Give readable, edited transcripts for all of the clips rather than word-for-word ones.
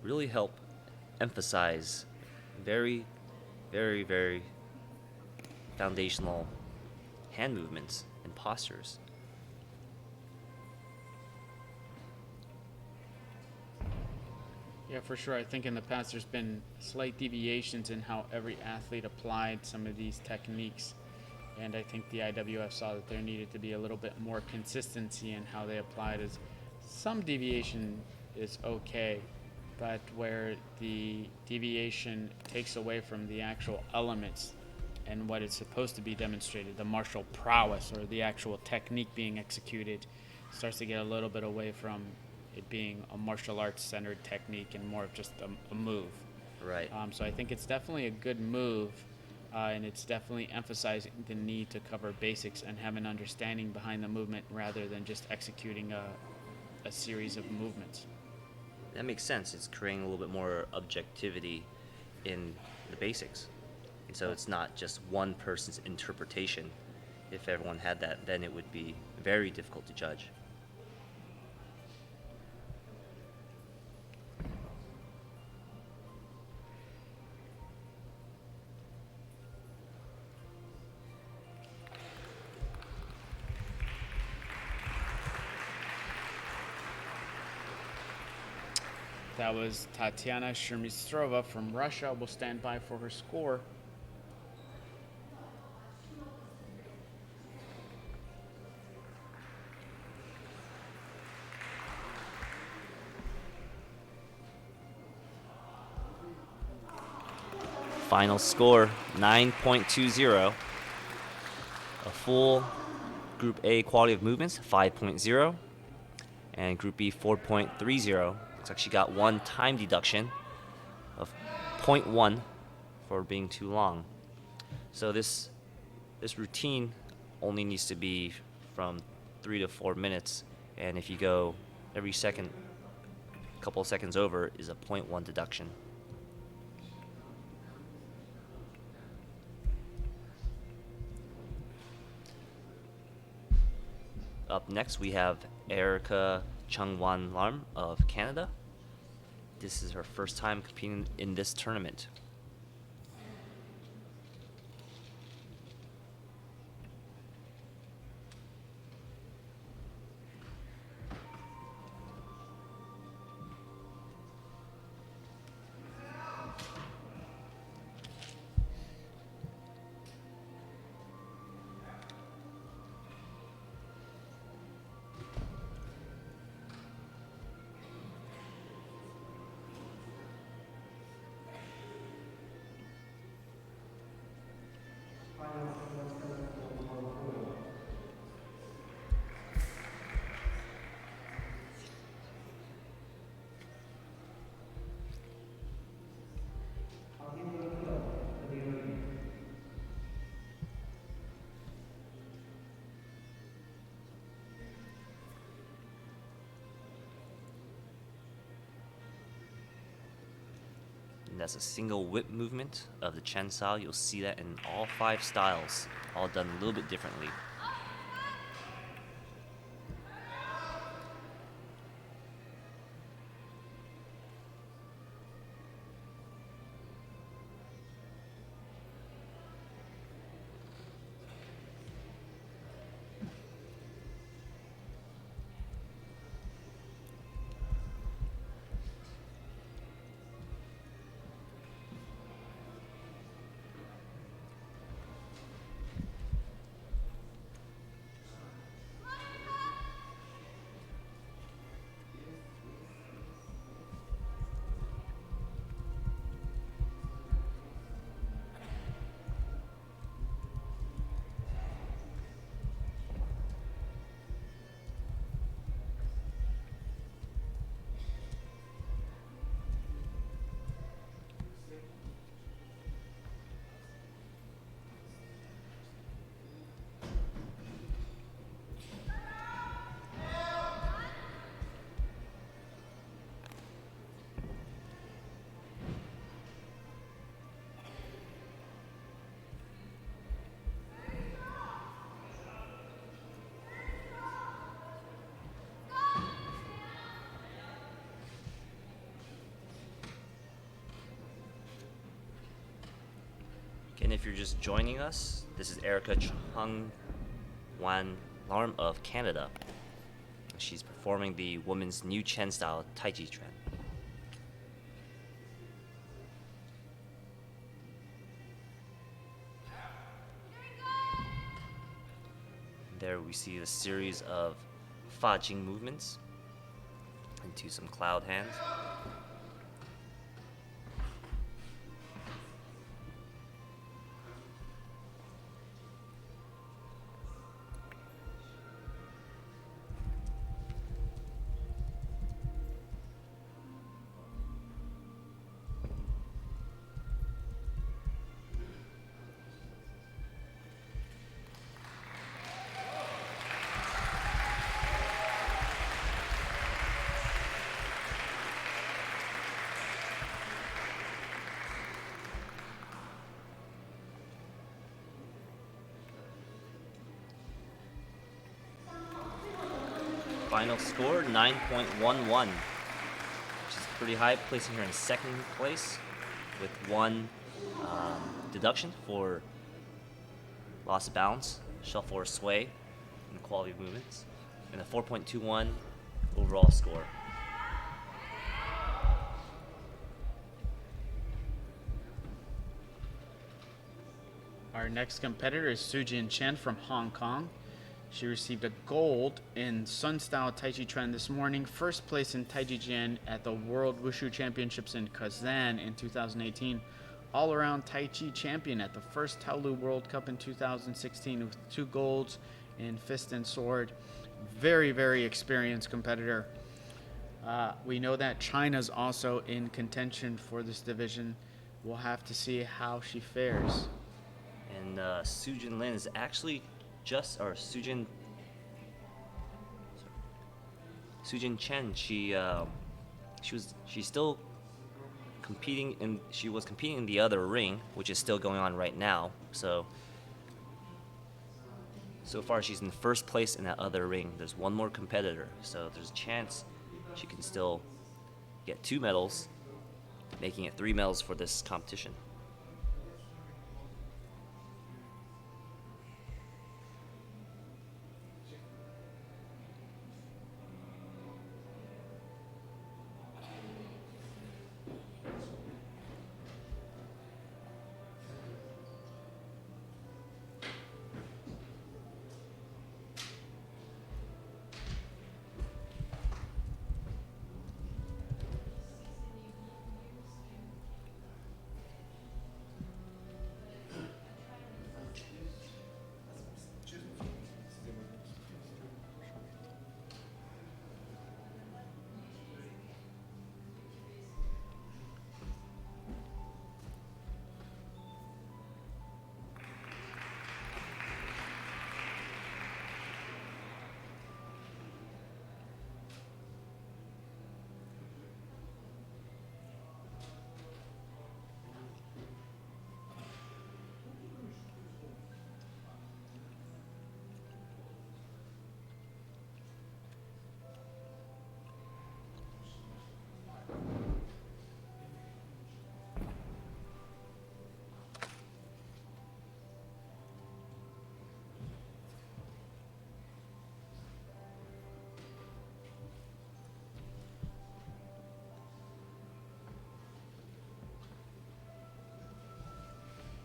really help emphasize very, very, very foundational hand movements and postures. Yeah, for sure. I think in the past there's been slight deviations in how every athlete applied some of these techniques. And I think the IWF saw that there needed to be a little bit more consistency in how they applied it. Some deviation is okay, but where the deviation takes away from the actual elements and what is supposed to be demonstrated, the martial prowess or the actual technique being executed, starts to get a little bit away from it being a martial arts centered technique and more of just a move. Right. So I think it's definitely a good move, and it's definitely emphasizing the need to cover basics and have an understanding behind the movement rather than just executing a series of movements. That makes sense. It's creating a little bit more objectivity in the basics. And so it's not just one person's interpretation. If everyone had that, then it would be very difficult to judge. That was Tatiana Shermistrova from Russia. Will stand by for her score. Final score 9.20. A full Group A quality of movements 5.0. And Group B 4.30. Looks like she got one time deduction of 0.1 for being too long. So this routine only needs to be from 3 to 4 minutes, and if you go every second, a couple of seconds over, is a 0.1 deduction. Up next, we have Erica Chungwan Lam of Canada. This is her first time competing in this tournament. And that's a single whip movement of the Chen style. You'll see that in all 5 styles, all done a little bit differently. again, if you're just joining us, this is Erica Chang Larm of Canada. She's performing the women's new Chen style Taijiquan. There we see a series of Fa Jing movements into some cloud hands. Final score 9.11, which is pretty high, placing her in second place with one deduction for loss of balance, shuffle or sway in the quality of movements, and a 4.21 overall score. Our next competitor is Sujan Chen from Hong Kong. She received a gold in Sun Style Taijiquan this morning, first place in Taijiquan at the World WUSHU Championships in Kazan in 2018, all-around Tai Chi champion at the first Taolu World Cup in 2016 with 2 golds in fist and sword. Very, very experienced competitor. We know that China's also in contention for this division. We'll have to see how she fares. And Sujan Lin is actually Sujan Chen. She's still competing she was competing in the other ring, which is still going on right now. So far she's in first place in that other ring. There's one more competitor, so there's a chance she can still get 2 medals, making it 3 medals for this competition.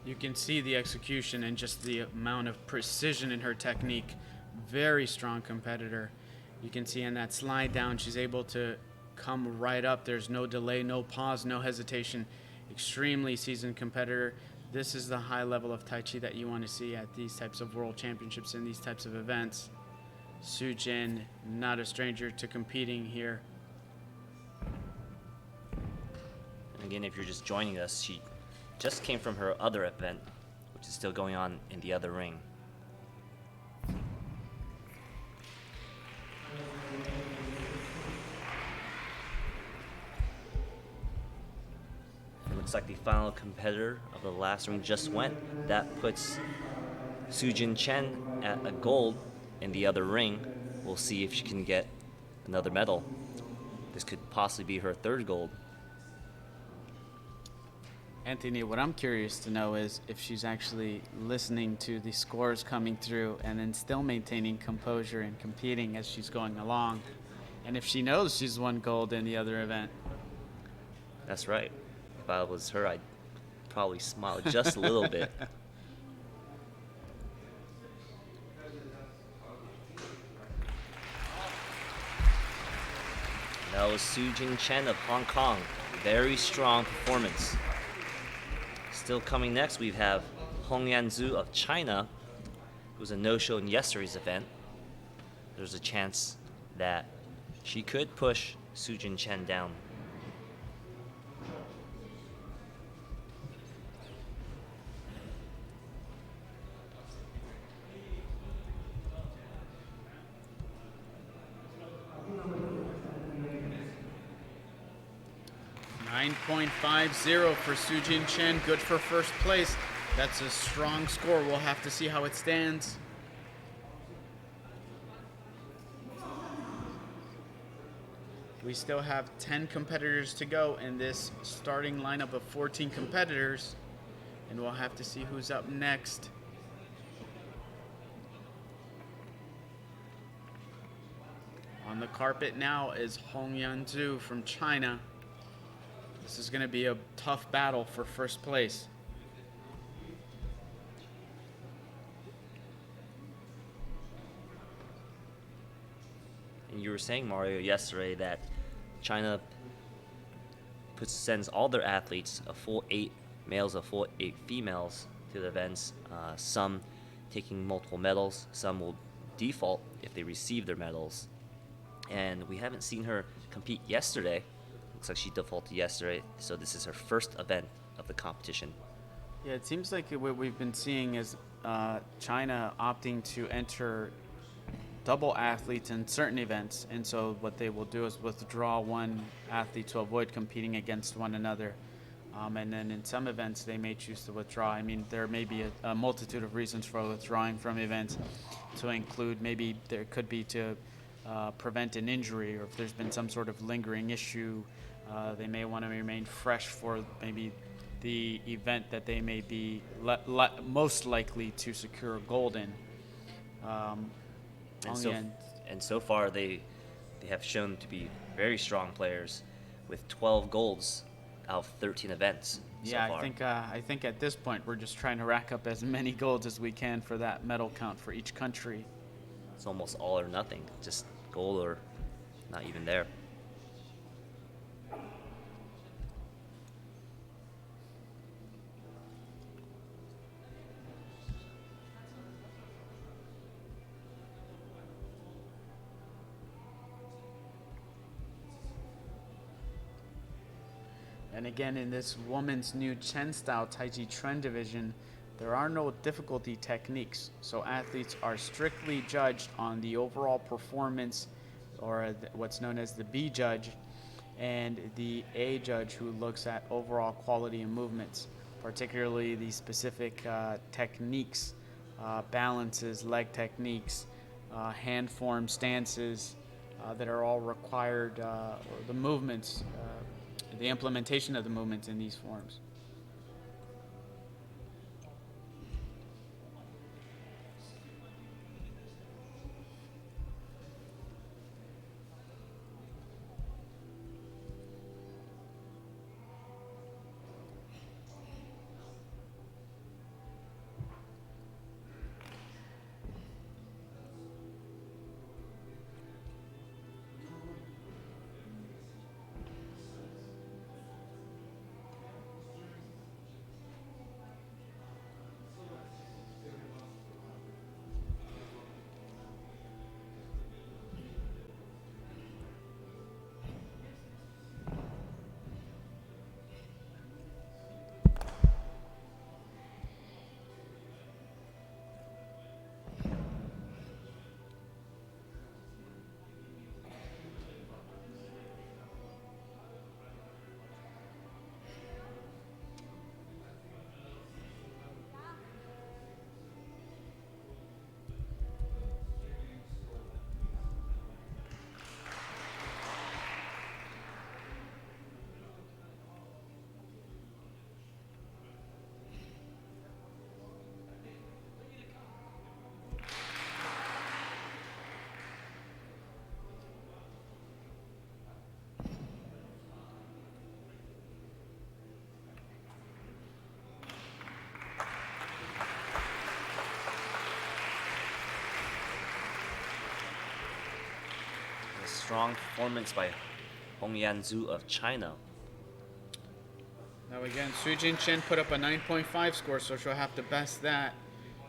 You can see the execution and just the amount of precision in her technique. Very strong competitor. You can see in that slide down, she's able to come right up. There's no delay, no pause, no hesitation. Extremely seasoned competitor. This is the high level of Tai Chi that you want to see at these types of world championships and these types of events. Sujan, not a stranger to competing here. And again, if you're just joining us, she just came from her other event, which is still going on in the other ring. It looks like the final competitor of the last ring just went. That puts Sujan Chen at a gold in the other ring. We'll see if she can get another medal. This could possibly be her 3rd gold. Anthony, what I'm curious to know is if she's actually listening to the scores coming through and then still maintaining composure and competing as she's going along, and if she knows she's won gold in the other event. That's right. If I was her, I'd probably smile just a little bit. That was Sujan Chen of Hong Kong. Very strong performance. Still coming next, we have Yanzu of China, who was a no-show in yesterday's event. There's a chance that she could push Sujan Chen down. .50 for Sujan Chen, good for first place. That's a strong score. We'll have to see how it stands. We still have 10 competitors to go in this starting lineup of 14 competitors, and we'll have to see who's up next. On the carpet now is Yanzu from China. This is going to be a tough battle for first place. And you were saying, Mario, yesterday that China sends all their athletes, a full 8 males, a full 8 females, to the events. Some taking multiple medals, some will default if they receive their medals. And we haven't seen her compete yesterday. Looks like she defaulted yesterday, so this is her first event of the competition. Yeah, it seems like what we've been seeing is China opting to enter double athletes in certain events, and so what they will do is withdraw one athlete to avoid competing against one another. And then in some events, they may choose to withdraw. I mean, there may be a multitude of reasons for withdrawing from events, to include maybe there could be to prevent an injury, or if there's been some sort of lingering issue. They may want to remain fresh for maybe the event that they may be most likely to secure gold in. And so far, they have shown to be very strong players, with 12 golds out of 13 events. Yeah, so far. I think at this point we're just trying to rack up as many golds as we can for that medal count for each country. It's almost all or nothing, just gold or not even there. And again, in this woman's new Chen style Taijiquan division, there are no difficulty techniques. So athletes are strictly judged on the overall performance, or what's known as the B judge, and the A judge, who looks at overall quality and movements, particularly the specific techniques, balances, leg techniques, hand form stances that are all required, or the movements, the implementation of the movements in these forms. strong performance by Yanzu of China. Now again, Sujan Chen put up a 9.5 score, so she'll have to best that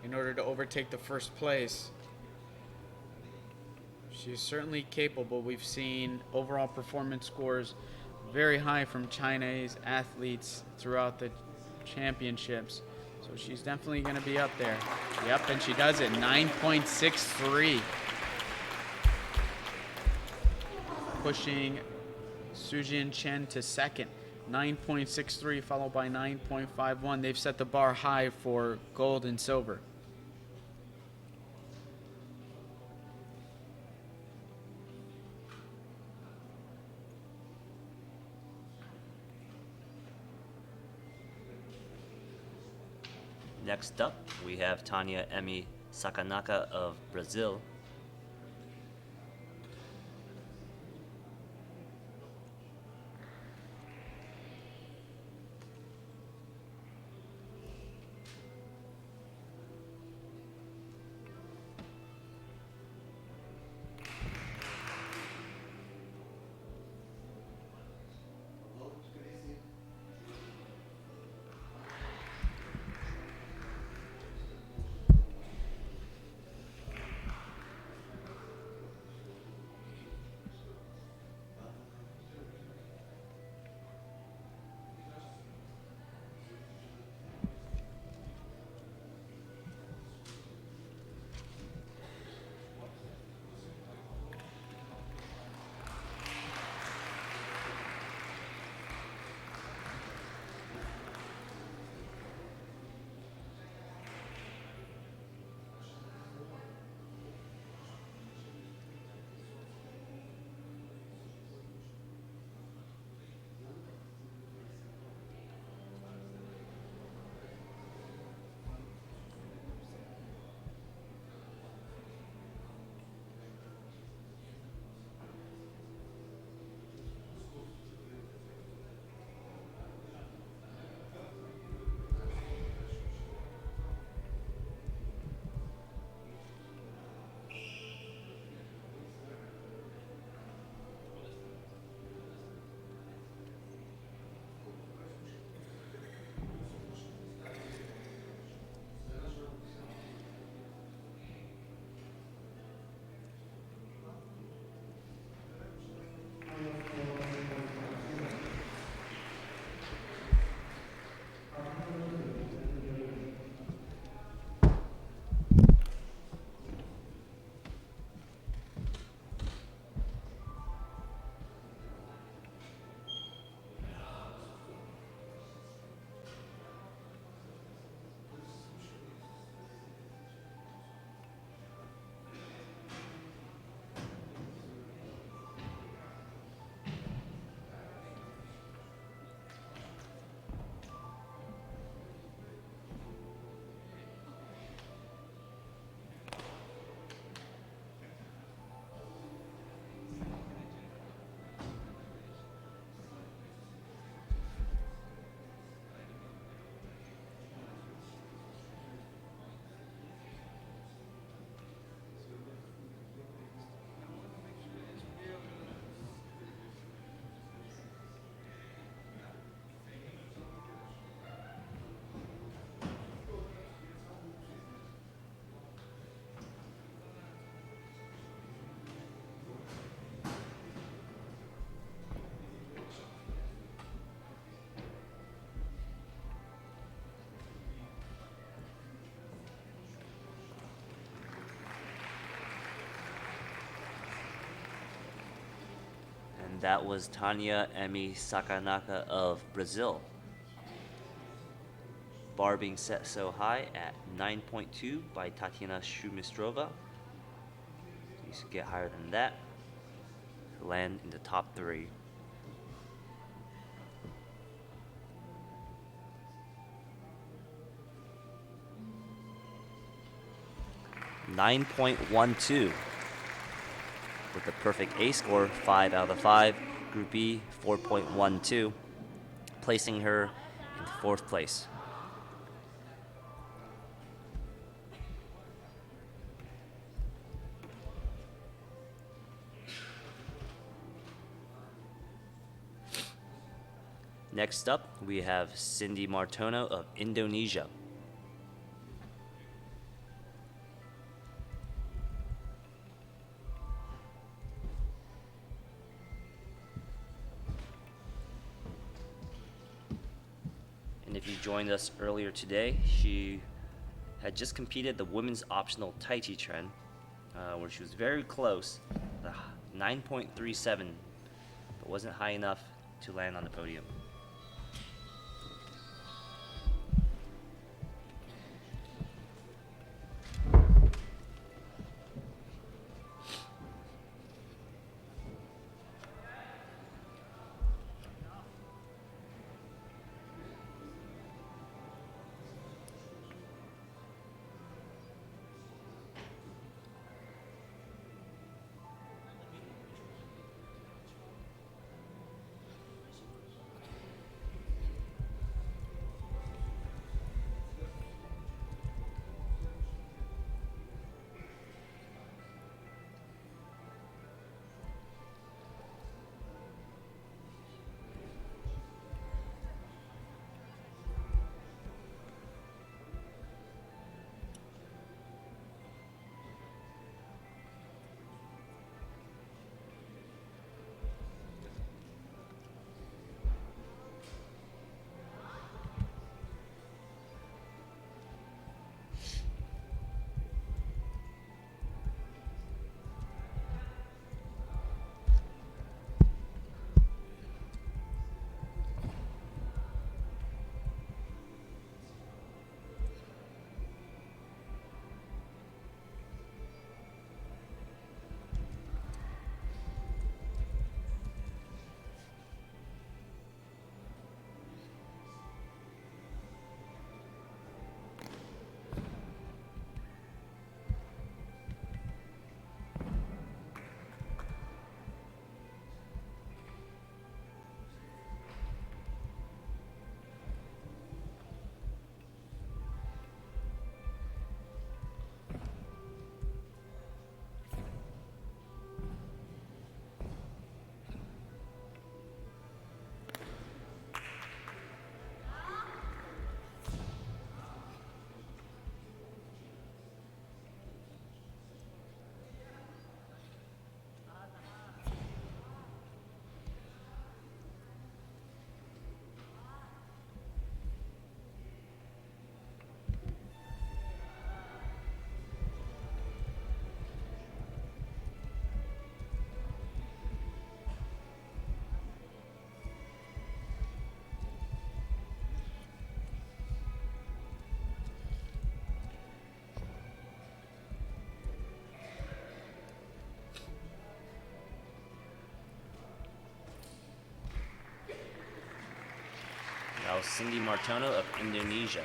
in order to overtake the first place. She's certainly capable. We've seen overall performance scores very high from Chinese athletes throughout the championships. So she's definitely going to be up there. Yep, and she does it, 9.63. Pushing Sujan Chen to second, 9.63, followed by 9.51. They've set the bar high for gold and silver. Next up, we have Tanya Sakanaka of Brazil. That was Tanya Sakanaka of Brazil. Bar being set so high at 9.2 by Tatiana Shumistrova. You should get higher than that to land in the top 3. .12 with the perfect A score, 5 out of 5. Group B, 4.12, placing her in 4th place. Next up, we have Cindy Martono of Indonesia. And if you joined us earlier today, she had just competed the women's optional Taijiquan, where she was very close, 9.37, but wasn't high enough to land on the podium. Now Cindy Martono of Indonesia.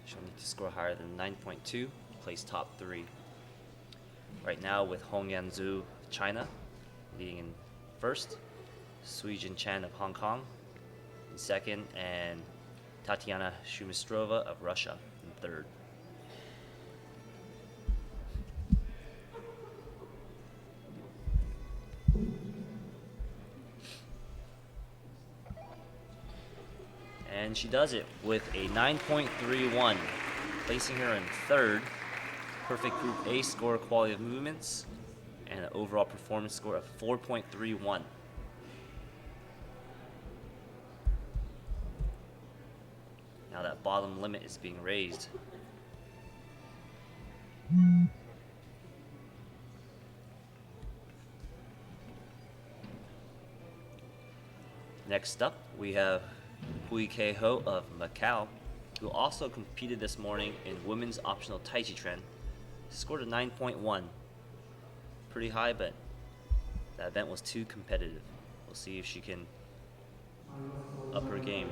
She'll need to score higher than 9.2, place top 3. Right now with yanzu of China leading in first, Sujan Chen of Hong Kong in second, and Tatiana of Russia in third. And she does it with a 9.31, placing her in third. Perfect Group A score, quality of movements, and an overall performance score of 4.31. Now that bottom limit is being raised. Next up, we have Hui Ke-ho of Macau, who also competed this morning in women's optional Taijiquan. Scored a 9.1. Pretty high, but that event was too competitive. We'll see if she can up her game.